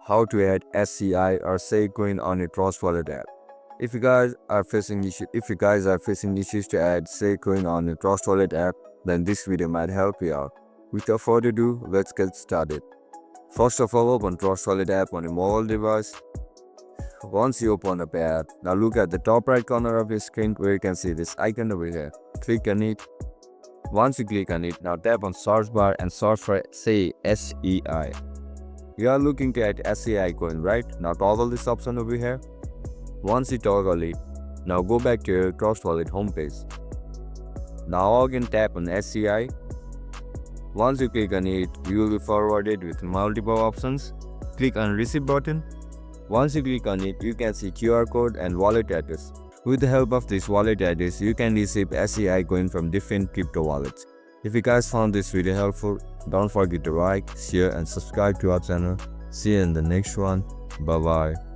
how to add SEI or SEI Coin on your Trust Wallet app. If you guys are facing issues to add SEI Coin on your Trust Wallet app, then this video might help you out. Without further ado, let's get started. First of all, open Trust Wallet app on your mobile device. Once you open the app, now look at the top right corner of your screen where you can see this icon over here. Click on it. Once you click on it, now tap on search bar and search for SEI. You are looking to add SEI coin, right? Now toggle this option over here. Once you toggle it, now go back to your Trust Wallet homepage. Now again tap on SEI. Once you click on it, you will be forwarded with multiple options. Click on receipt button. Once you click on it, you can see QR code and wallet address. With the help of this wallet address, you can receive SEI coin from different crypto wallets. If you guys found this video helpful, don't forget to like, share and subscribe to our channel. See you in the next one. Bye bye.